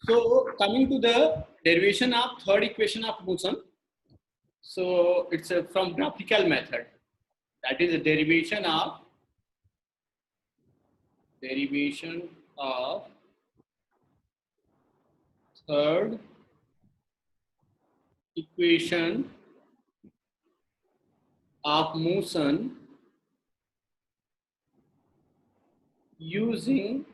So coming to the derivation of third equation of motion. So it's from graphical method. That is a derivation of third equation of motion using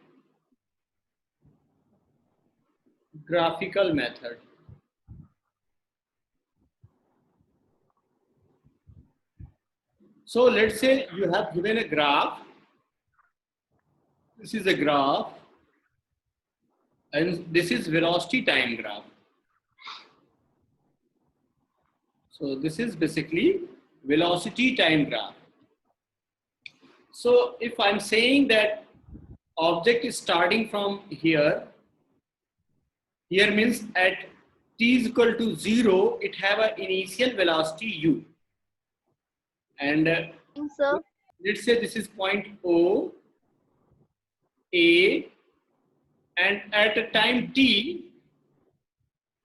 graphical method. So let's say you have given a graph. This is a graph and this is velocity time graph. So this is basically velocity time graph. So if I'm saying that object is starting from here means at t is equal to 0, it have an initial velocity u. And let's say this is point O, A, and at a time t,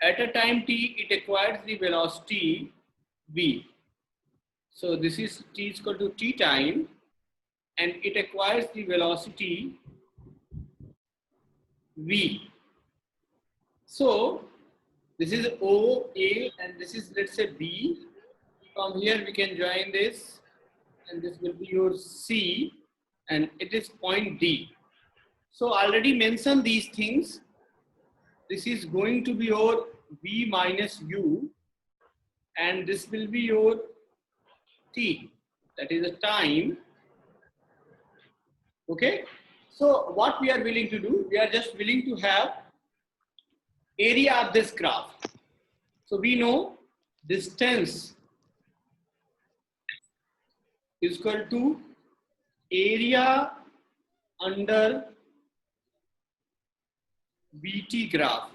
it acquires the velocity v. So this is t is equal to t time, and it acquires the velocity v. So this is O, A, and this is, let's say, B. From here we can join this, and this will be your C, and it is point D. So already mentioned these things. This is going to be your V minus U, and this will be your T, that is the time. Okay. So what we are willing to do, we are just willing to have area of this graph. So we know distance is equal to area under VT graph.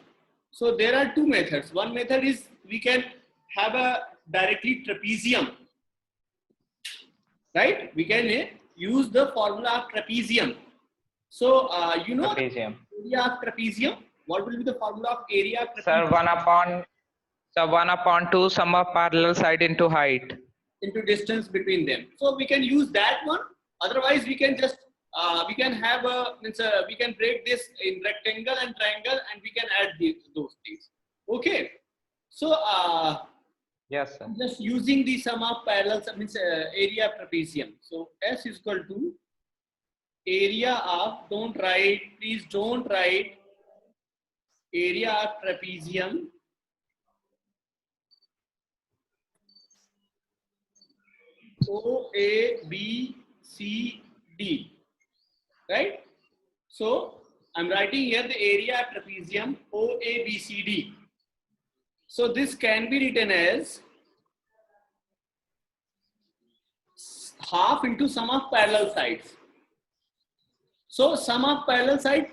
So there are two methods. One method is we can have a directly trapezium, right? We can use the formula of trapezium. So you know trapezium. Area of trapezium. What will be the formula of area of trapezium? Sir, 1 upon 2 sum of parallel side into height. Into distance between them. So we can use that one. Otherwise, we can just we can have we can break this in rectangle and triangle, and we can add those things. Okay. So yes, sir. Just using the sum of parallels means area of trapezium. So S is equal to area of, please don't write area of trapezium O, A, B, C, D, right? So I'm writing here the area of trapezium O, A, B, C, D. So this can be written as half into sum of parallel sides. So sum of parallel side,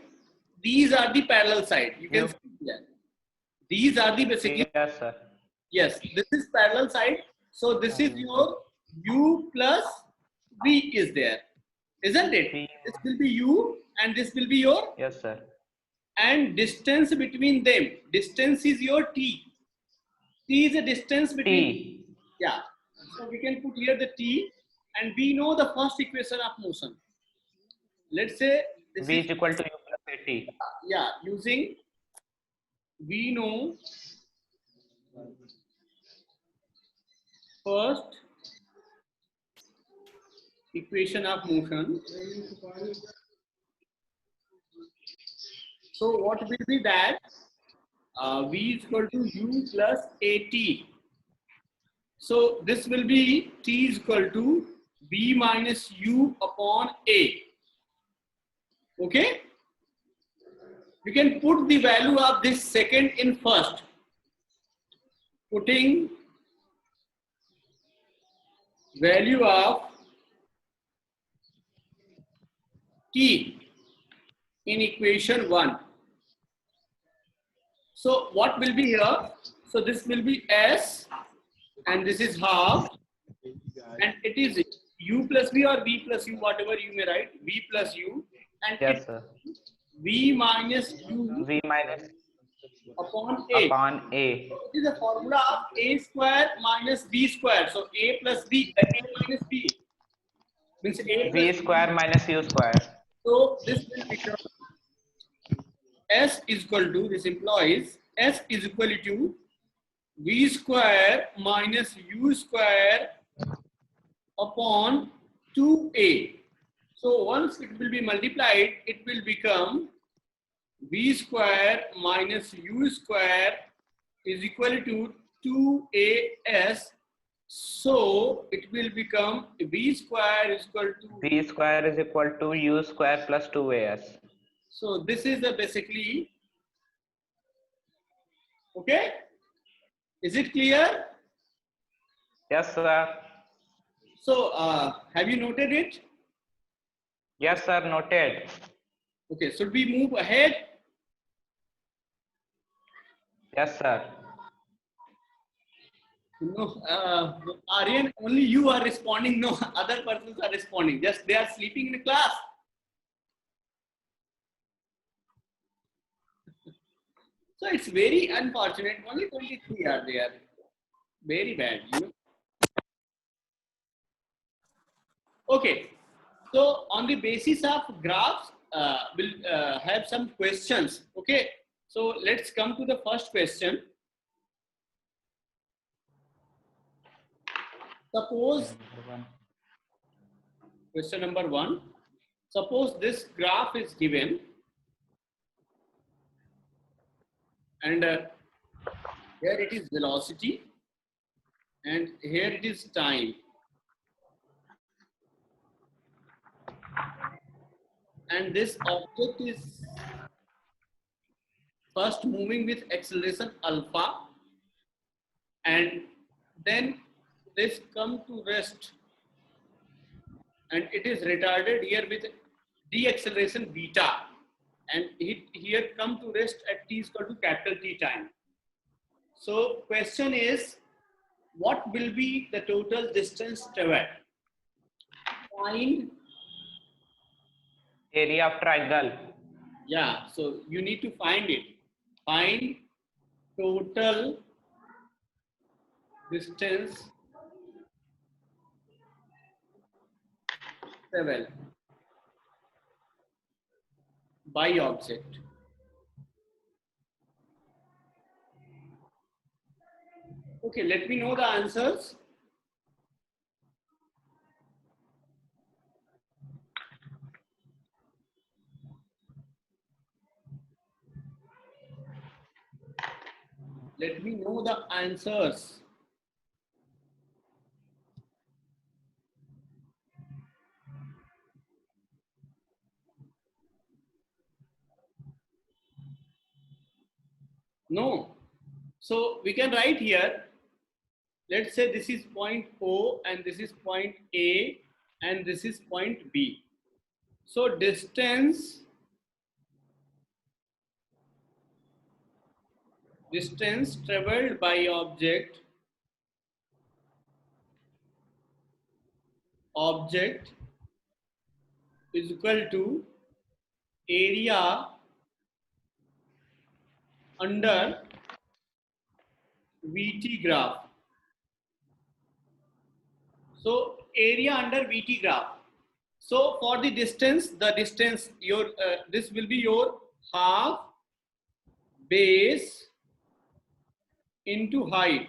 these are the parallel side. You can see that. These are the basically. Yes, sir. Yes, this is parallel side. So this is your U plus V is there, isn't it? This will be U and this will be your. Yes, sir. And distance between them. Distance is your T. T is a distance between. T. Yeah. So we can put here the T, and we know the first equation of motion. Let's say this V is equal to U plus AT. Yeah, using we know first equation of motion. So what will be that? V is equal to U plus AT. So this will be T is equal to V minus U upon A. Okay? You can put the value of this second in first. Putting value of T in equation 1. So what will be here? So this will be S, and this is half, and it is U plus V or V plus U, whatever you may write, V plus U, and yes, sir. V minus U. V minus upon A. upon A. It is a formula of A square minus B square. So A plus B, A minus B means A plus V square minus U square. So this will become S is equal to, this implies S is equal to V square minus U square upon 2A. So once it will be multiplied, it will become V square minus U square is equal to 2AS. So it will become V square is equal to, V square is equal to U square plus 2AS. so this is the basically, okay? Is it clear? Yes, sir. So have you noted it? Yes, sir. Noted. Okay, should we move ahead? Yes, sir. No, Aryan, only you are responding. No other persons are responding. Just they are sleeping in the class. So it's very unfortunate. Only 23 are there. Very bad, you know. Okay. So on the basis of graphs, we'll have some questions. Okay. So let's come to the first question. Suppose, question number 1. Suppose this graph is given and here it is velocity and here it is time. And this object is first moving with acceleration alpha and then this come to rest and it is retarded here with deceleration beta and it here come to rest at t is equal to capital T time. So question is, what will be the total distance traveled? Find, Area of triangle. yeah, so you need to find it. Find total distance traveled by object. Okay, let me know the answers. Let me know the answers. No. So we can write here, let's say this is point O and this is point A and this is point B. So distance traveled by object is equal to area under VT graph. So area under VT graph. So for the distance your this will be your half base into height.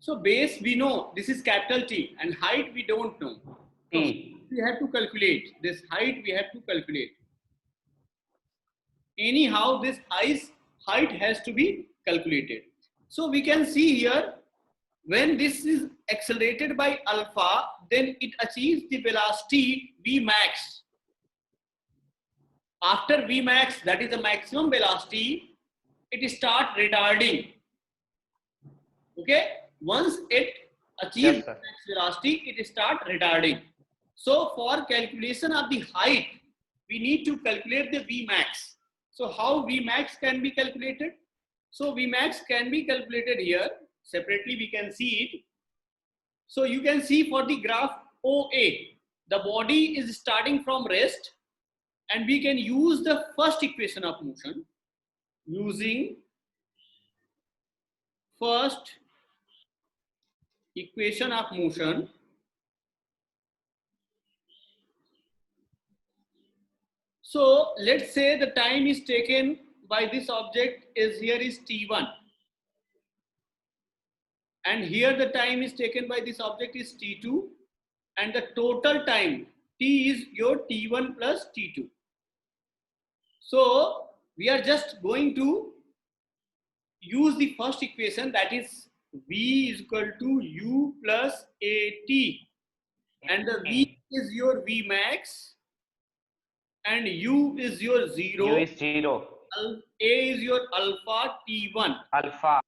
So base we know this is capital T and height we don't know. So T. we have to calculate this height. We have to calculate. Anyhow, this height has to be calculated. So we can see here, when this is accelerated by alpha, then it achieves the velocity Vmax. After Vmax, that is the maximum velocity, it start retarding. Okay, once it achieves Yes, sir. max velocity, it start retarding. So for calculation of the height, we need to calculate the Vmax. So how Vmax can be calculated? So Vmax can be calculated here. Separately we can see it. So you can see for the graph OA, the body is starting from rest and we can use the first equation of motion. using first equation of motion, so let's say the time is taken by this object is here is t1, and here the time is taken by this object is t2, and the total time t is your t1 plus t2. So we are just going to use the first equation, that is v is equal to u plus at, and the v is your v max and u is your 0. U is 0. A is your alpha t1. Alpha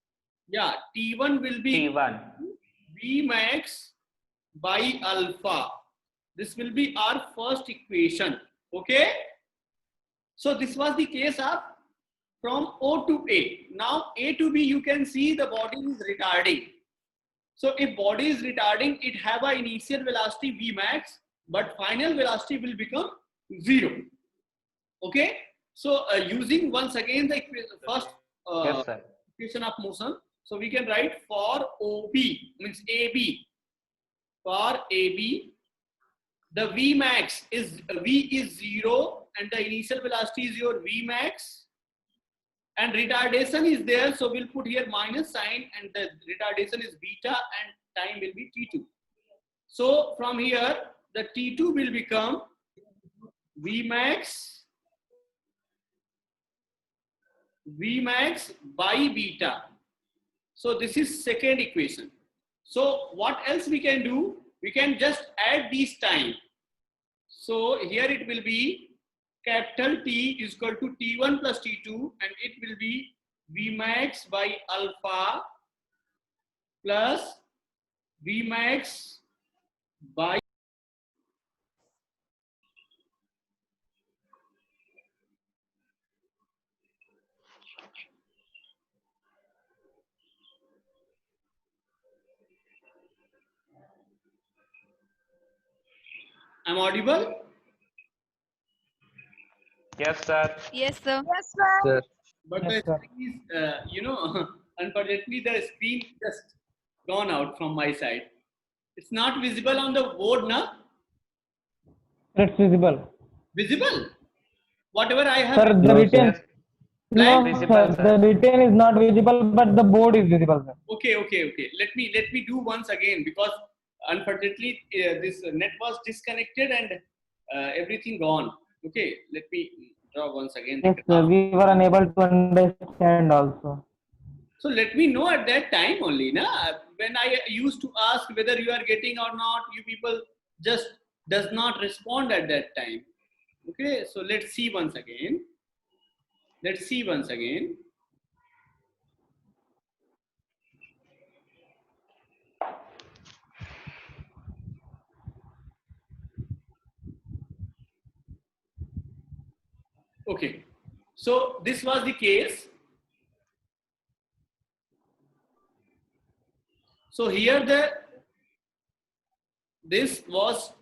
Yeah, t1 will be T1. v max by alpha. This will be our first equation. Okay. So this was the case of from O to A. Now A to B, you can see the body is retarding. So if body is retarding, it have a initial velocity v max, but final velocity will become 0. Okay. So using once again the first Yes, sir. equation of motion, so we can write for OB means AB. For AB, the v max is v is 0 and the initial velocity is your v max, and retardation is there, so we'll put here minus sign, and the retardation is beta and time will be t2. So from here the t2 will become v max by beta. So this is second equation. So what else we can do? We can just add these time. So here it will be capital T is equal to T1 plus T2, and it will be V max by alpha plus V max by I'm audible? Yes, sir. Yes, sir. Sir. But Yes, the sir. screen is, unfortunately the screen just gone out from my side. It's not visible on the board, na? It's visible. Visible? Whatever I have. Sir, the written. Yes. No, Visible, sir, sir. the written is not visible, but the board is visible, sir. Okay. Let me do once again, because unfortunately this net was disconnected and everything gone. Okay, let me draw once again. Yes, sir, we were unable to understand also. So let me know at that time only, na? When I used to ask whether you are getting or not, you people just does not respond at that time. Okay, so let's see once again. Okay, so this was the case. So here this was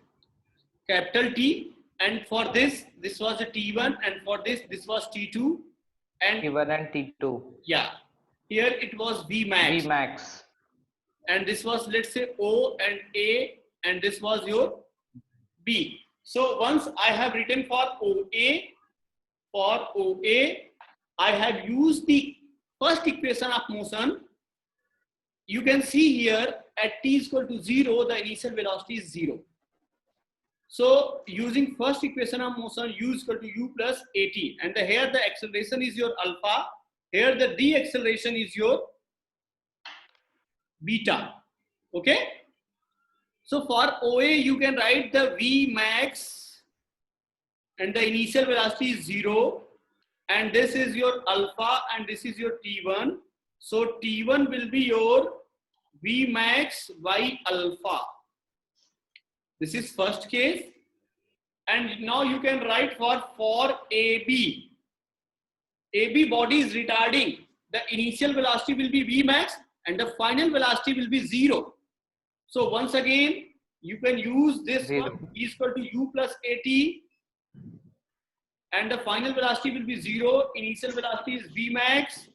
capital T, and for this was a T1, and for this was T2, and T1 and T2. yeah, here it was V max, V max. and this was, let's say, O and A, and this was your B. So once I have written for OA, I have used the first equation of motion. You can see here at t is equal to 0, the initial velocity is 0. So using first equation of motion, u is equal to u plus at, and here the acceleration is your alpha, here the deceleration is your beta. Okay. So for OA, you can write the V max, and the initial velocity is 0, and this is your alpha, and this is your T1. So T1 will be your V max by alpha. This is first case. And now you can write for AB. AB body is retarding. The initial velocity will be V max and the final velocity will be 0. So once again, you can use this 0. one, E is equal to U plus AT, and the final velocity will be 0. Initial velocity is V max.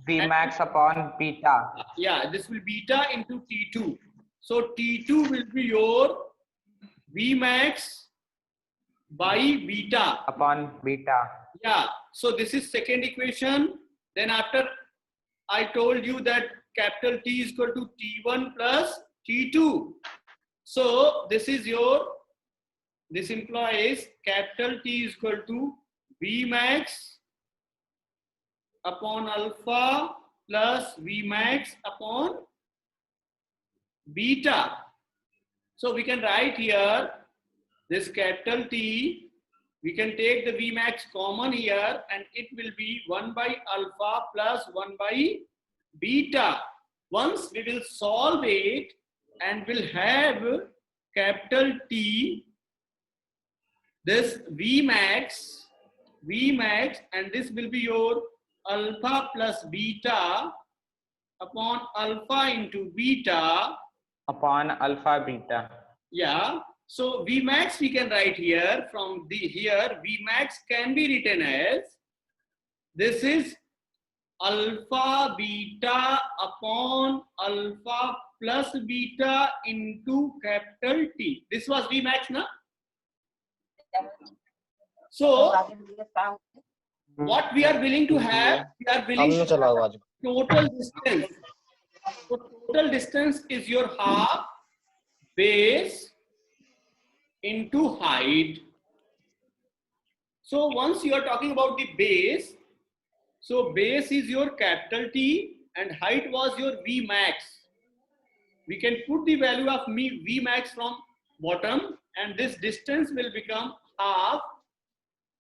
V max upon beta. Yeah, this will beta into T2. So T2 will be your V max by beta. Upon beta. Yeah, so this is second equation. Then after I told you that capital T is equal to T1 plus T2. So this is your, this implies capital T is equal to V max upon alpha plus V max upon beta. So we can write here this capital T, we can take the V max common here and it will be 1 by alpha plus 1 by beta. Once we will solve it and will have capital T, this V max, and this will be your alpha plus beta upon alpha into beta. Upon alpha beta. Yeah. So V max we can write here from the here V max can be written as, this is alpha beta upon alpha plus beta into capital T. This was V max, na? So what we are willing to have, we are willing to have total distance. So total distance is your half base into height. So once you are talking about the base, so base is your capital T and height was your V max. We can put the value of V max from bottom and this distance will become half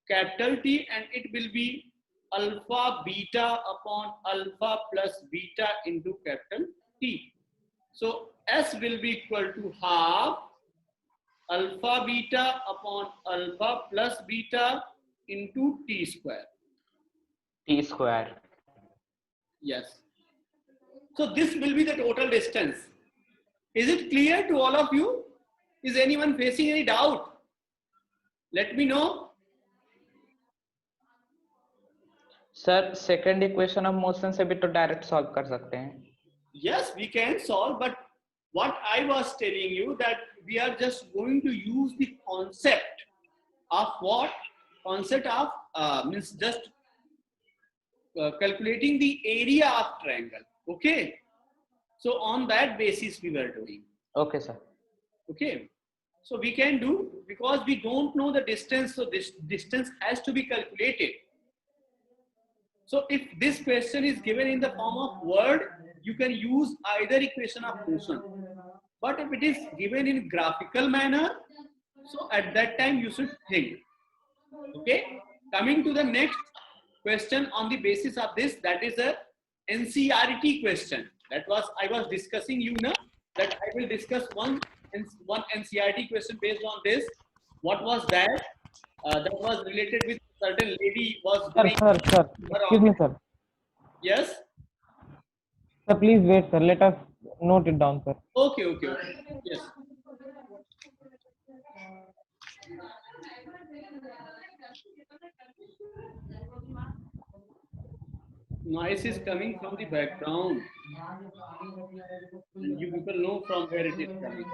capital T and it will be alpha beta upon alpha plus beta into capital T. So S will be equal to half alpha beta upon alpha plus beta into T square. T square. Yes. So this will be the total distance. Is it clear to all of you? Is anyone facing any doubt? Let me know. Sir, second equation of motion से भी तो direct solve कर सकते हैं. Yes, we can solve, but what I was telling you that we are just going to use the concept of what? Concept of means just calculating the area of triangle. Okay. So on that basis we were doing. Okay, sir. Okay. So we can do, because we don't know the distance, so this distance has to be calculated. So if this question is given in the form of word, you can use either equation of motion. But if it is given in graphical manner, so at that time you should think. Okay. Coming to the next question on the basis of this, that is a NCERT question. That was, I was discussing you now, that I will discuss one NCERT question based on this. What was that? That was related with certain lady was doing. Sir. Excuse me, sir. Yes. Sir, please wait, sir. Let us note it down, sir. Okay. Yes. Noise is coming from the background. And you people know from where it is coming.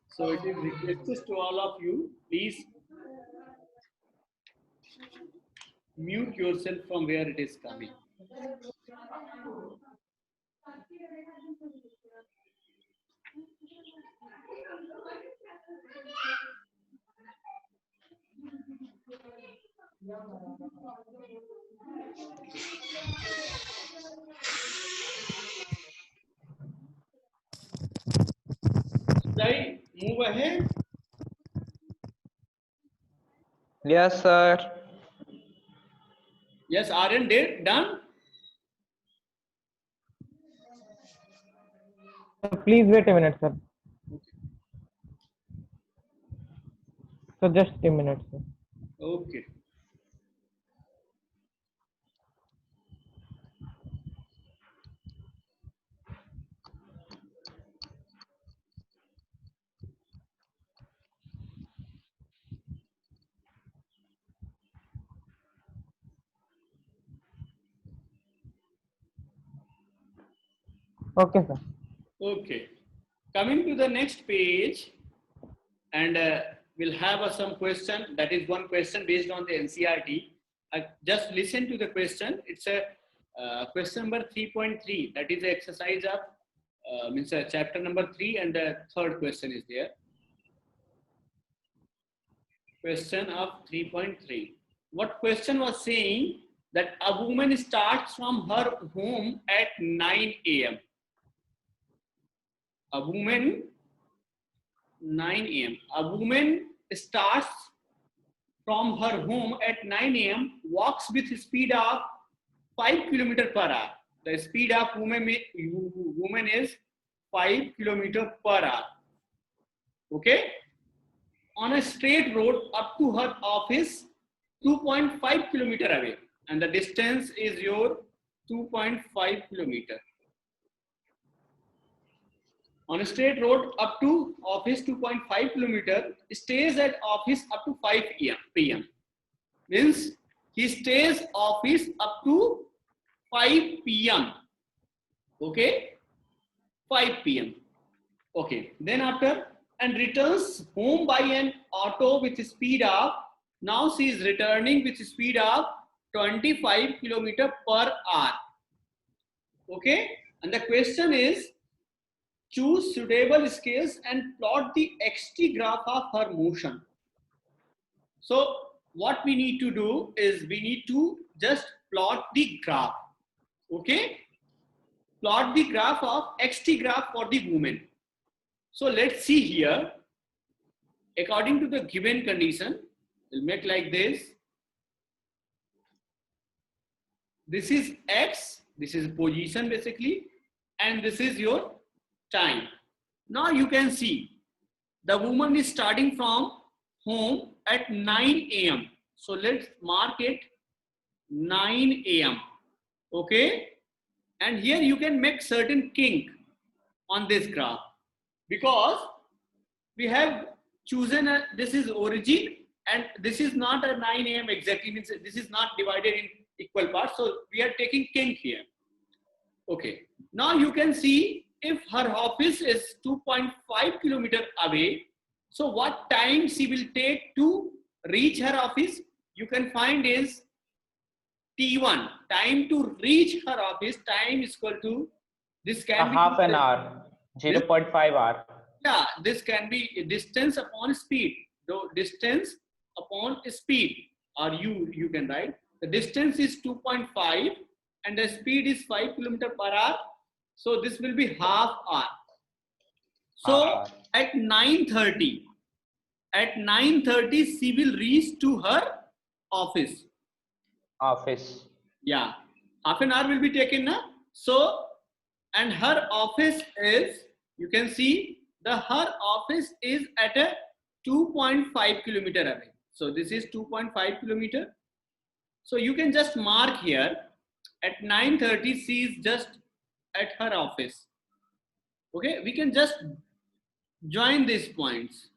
So it is requested to all of you, please mute yourself from where it is coming. Should I move ahead? Yes, sir. Yes, Aryan did done. Sir, please wait a minute, sir. So just a minute, sir. Okay. Okay, sir. Okay. Coming to the next page, and we'll have some question. That is one question based on the NCRT. Just listen to the question. It's a question number 3.3. That is the exercise of means chapter number 3, and the third question is there. Question of 3.3. What question was saying that a woman starts from her home at 9 a.m. A woman 9 a.m. A woman starts from her home at 9 a.m. walks with speed of 5 km per hour. The speed of woman is 5 km per hour. Okay. On a straight road up to her office 2.5 km away, and the distance is your 2.5 km. On a straight road up to office 2.5 km, stays at office up to 5 p.m. Means he stays office up to 5 p.m. Okay, 5 p.m. Okay, then after, and returns home by an auto with speed of, now she is returning with speed of 25 km per hour. Okay, and the question is, choose suitable scales and plot the xt graph of her motion. So what we need to do is we need to just plot the graph. Okay, plot the graph of xt graph for the woman. So let's see here. According to the given condition, we'll make like this. This is x, this is position basically, and this is your time. Now you can see the woman is starting from home at 9 a.m. So let's mark it 9 a.m. Okay, and here you can make certain kink on this graph, because we have chosen this is origin, and this is not a 9 a.m. exactly, means this is not divided in equal parts, so we are taking kink here. Okay, now you can see if her office is 2.5 km away, so what time she will take to reach her office, you can find is T1, time to reach her office, time is equal to, this can be half an hour, 0.5 hour. Yeah, this can be distance upon speed. So distance upon speed, or you can write the distance is 2.5 and the speed is 5 km per hour. So this will be half hour. So at 9:30, she will reach to her office. Yeah, half an hour will be taken now. So, and her office is, you can see her office is at a 2.5 km away. So this is 2.5 km. So you can just mark here at 9:30 she is just at her office. Okay, we can just join these points.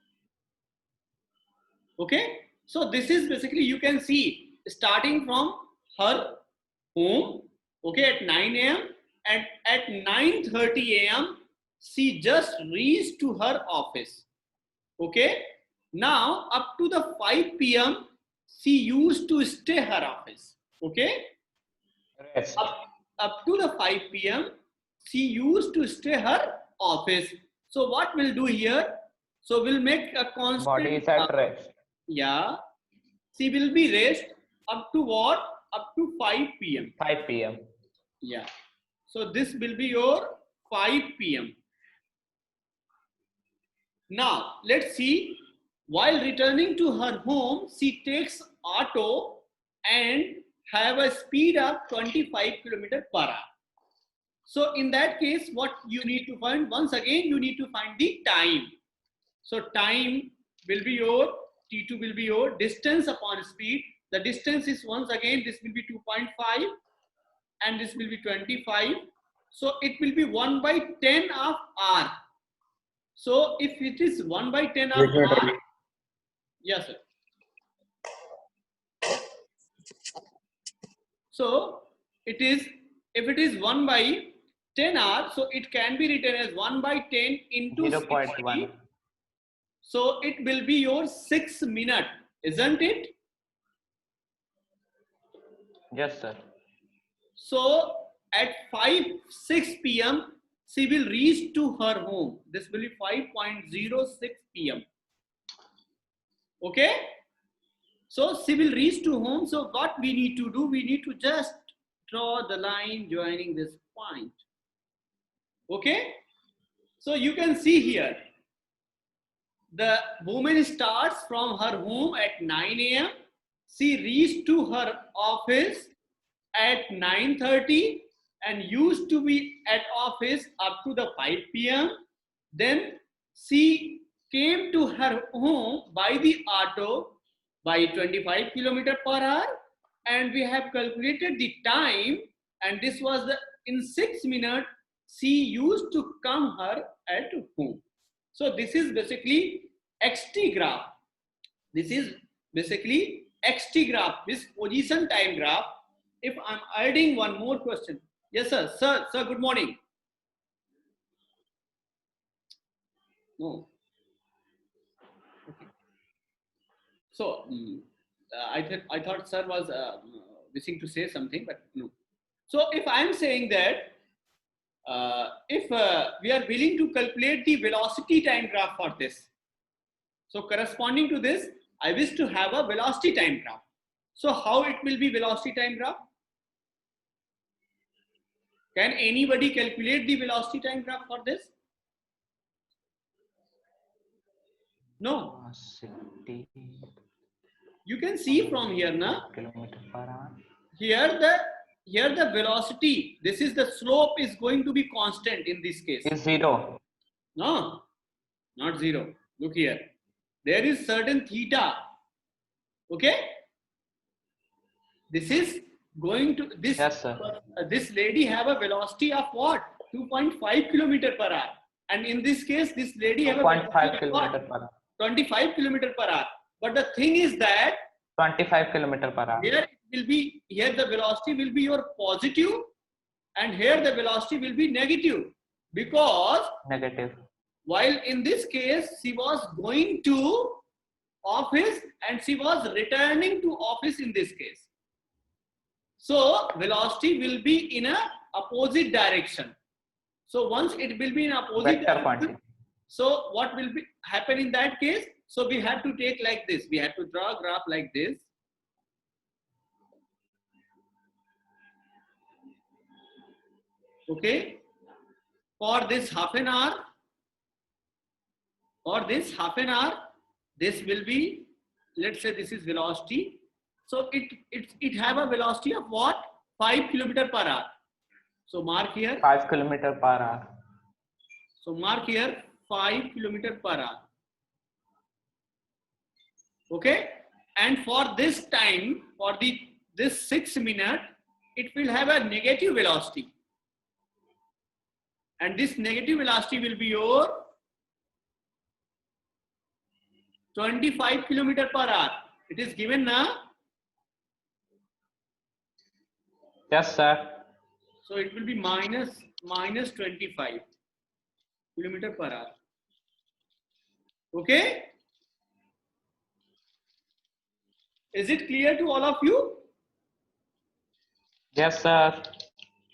Okay, so this is basically, you can see starting from her home, okay, at 9 a.m. and at 9:30 a.m. she just reached to her office. Okay, now up to the 5 p.m. she used to stay her office. Okay, up to the 5 p.m. she used to stay her office. So what we'll do here, so we'll make a constant Body is at rest. Yeah, she will be rest up to what? Up to 5 p.m. 5 p.m. Yeah, so this will be your 5 p.m. Now let's see, while returning to her home she takes auto and have a speed of 25 km per hour. So in that case, what you need to find, once again you need to find the time. So time will be your, T2 will be your distance upon speed. The distance is, once again, this will be 2.5 and this will be 25. So it will be 1 by 10 of R. So if it is 1 by 10 of R, yes sir. So it is, if it is 1 by 10 hours, so it can be written as 1 by 10 into 0.1. 60. So it will be your 6 minute, isn't it? Yes, sir. So at 6 p.m. she will reach to her home. This will be 5:06 p.m. Okay. So she will reach to home. So what we need to do, we need to just draw the line joining this point. Okay. So you can see here, the woman starts from her home at 9 a.m. She reached to her office at 9:30 and used to be at office up to the 5 p.m. Then she came to her home by the auto by 25 km per hour, and we have calculated the time, and this was the in 6 minutes she used to come her at home. So this is basically XT graph. This is basically XT graph, this position time graph. If I'm adding one more question. Yes, sir. Sir, good morning. No. Okay. So, I thought sir was wishing to say something, but no. So, if I'm saying that if we are willing to calculate the velocity time graph for this, so corresponding to this, I wish to have a velocity time graph. So, how it will be velocity time graph? Can anybody calculate the velocity time graph for this? No. You can see from here, na? Kilometer per hour. Here the velocity, this is the slope is going to be constant in this case. Is 0. No, not 0. Look here. There is certain theta. Okay? This is going to this. Yes, sir. This lady have a velocity of what? 2.5 km per hour. And in this case, this lady have a 2.5 km per hour. 25 km per hour. But the thing is that 25 km per hour. here it will be, here the velocity will be your positive, and here the velocity will be negative, because Negative. while in this case she was going to office and she was returning to office in this case. So velocity will be in a opposite direction. So once it will be in opposite Vector direction, quantity. so what will be happen in that case? So we have to take like this. We have to draw a graph like this. Okay. For this half an hour, this will be, let's say this is velocity. So it have a velocity of what? 5 km per hour. So mark here. 5 km per hour. So mark here 5 km per hour. Okay. And for this time, for this 6 minutes, it will have a negative velocity. And this negative velocity will be your 25 km per hour. It is given now. Yes, sir. So it will be minus 25 km per hour. Okay. Is it clear to all of you? Yes, sir.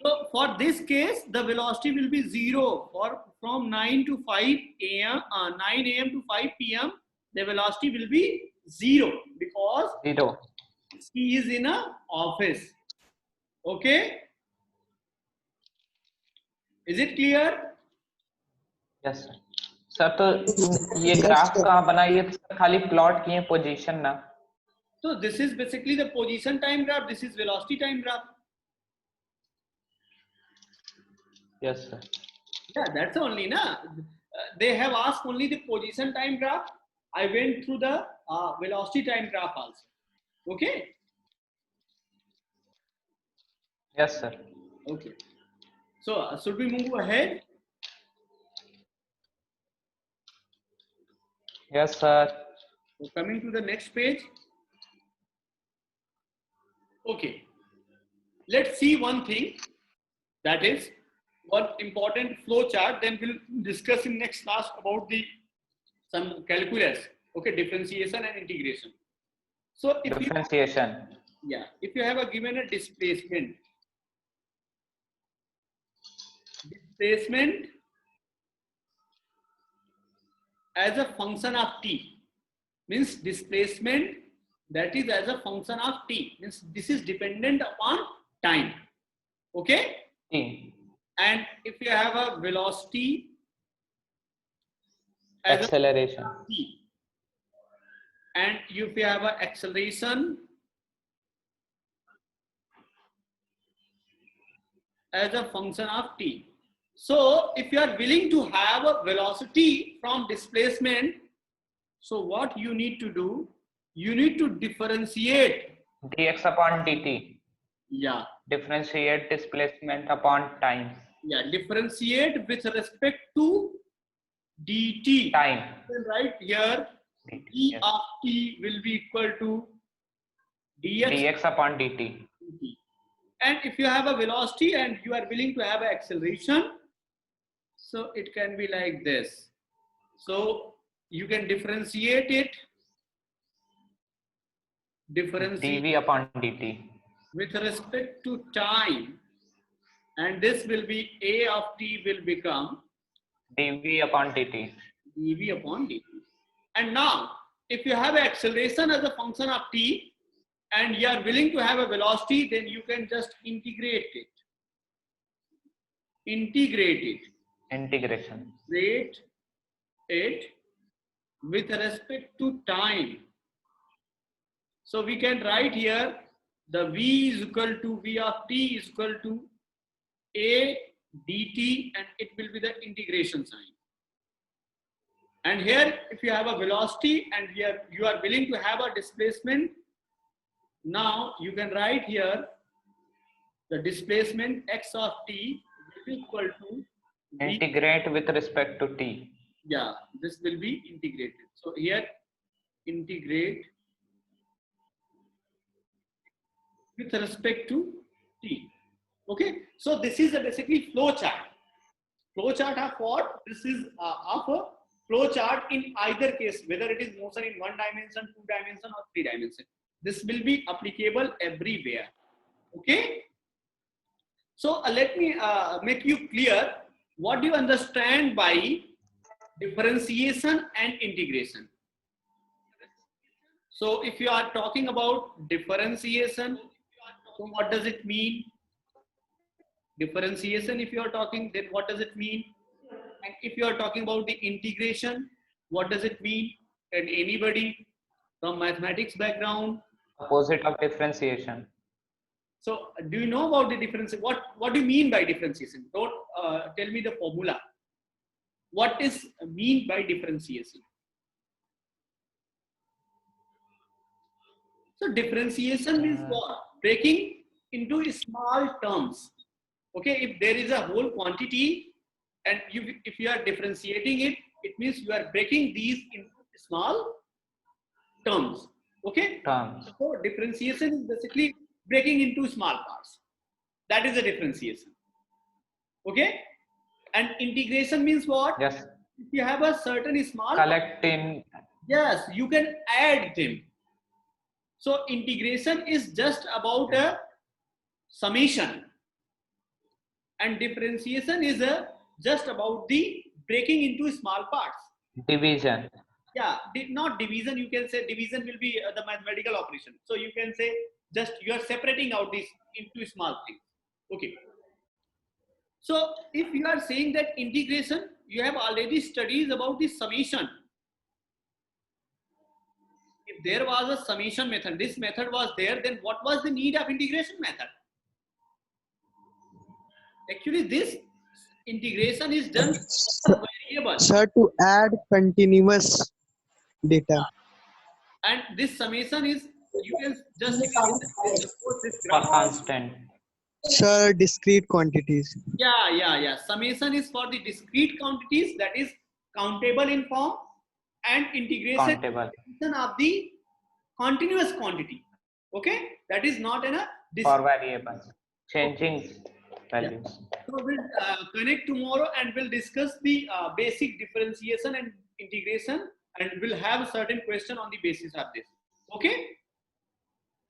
So for this case, the velocity will be 0 from 9 to 5 a.m. 9 a.m. to 5 p.m. The velocity will be 0 because 0. she is in a office. Okay. Is it clear? Yes, sir. Sir तो ये graph कहाँ बनाई है? तो खाली plot किए position ना. So this is basically the position time graph. This is velocity time graph. Yes, sir. Yeah, that's only na. They have asked only the position time graph. I went through the velocity time graph also. Okay. Yes, sir. Okay. So should we move ahead? Yes, sir. So coming to the next page. Okay. Let's see one thing. That is, one important flow chart. Then we'll discuss in next class about the some calculus. Okay, differentiation and integration. So if Differentiation. if you have a given a displacement as a function of t, means displacement that is as a function of t, means this is dependent upon time. Okay, T. and if you have a velocity as Acceleration. a t, and if you have a acceleration as a function of t. So if you are willing to have a velocity from displacement, so what you need to do, you need to differentiate. Dx upon dt. Yeah, Differentiate displacement upon time. yeah, differentiate with respect to dt. Time. Then right here, dt. d Yes. of t will be equal to dx Dx upon dt. dt. And if you have a velocity and you are willing to have an acceleration, so it can be like this. So you can differentiate it. Differentiate dv upon dt. with respect to time, and this will be a of t will become dv upon dt. dv upon dt. And now, if you have an acceleration as a function of t, and you are willing to have a velocity, then you can just integrate it. Integrate Integration. it with respect to time. So we can write here the v is equal to v of t is equal to a dt, and it will be the integration sign. And here, if you have a velocity and here you are willing to have a displacement, now you can write here the displacement x of t will be equal to v. Integrate with respect to t. Yeah, this will be integrated. So here, integrate with respect to t. Okay, so this is a basically flow chart. Flow chart of what? This is of a flow chart in either case, whether it is motion in 1 dimension, 2 dimension, or 3 dimension. This will be applicable everywhere. Okay. So let me make you clear. What do you understand by differentiation and integration? So if you are talking about differentiation, so what does it mean? Differentiation, if you are talking, then what does it mean? And if you are talking about the integration, what does it mean? And anybody from mathematics background? Opposite of differentiation. So do you know about the difference? What do you mean by differentiation? Don't tell me the formula. What is mean by differentiation? So differentiation means what? Breaking into small terms. Okay, if there is a whole quantity and if you are differentiating it, it means you are breaking these into small terms. Okay, Terms. so differentiation is basically breaking into small parts. That is a differentiation. Okay, and integration means what? Yes. If you have a certain small, Collect in. yes, you can add them. So integration is just about a summation, and differentiation is just about the breaking into small parts. Division. Yeah, not division. You can say division will be the mathematical operation. So you can say just you are separating out this into small things. Okay. So if you are saying that integration, you have already studies about the summation. If there was a summation method, this method was there, then what was the need of integration method? Actually, this integration is done for variable. Sir, to add continuous data. And this summation is, you can just suppose this For graph. constant. Sir, discrete quantities. Yeah. Summation is for the discrete quantities, that is countable in form, and integration Countable. of the continuous quantity. Okay, that is not in a For variables. Changing. values. So we'll connect tomorrow and we'll discuss the basic differentiation and integration, and we'll have a certain question on the basis of this. Okay.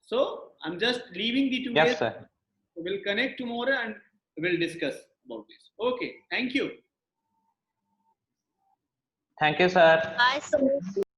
So I'm just leaving the together. Yes, sir. We'll connect tomorrow and we'll discuss about this. Okay. Thank you. Thank you, sir. Bye, sir.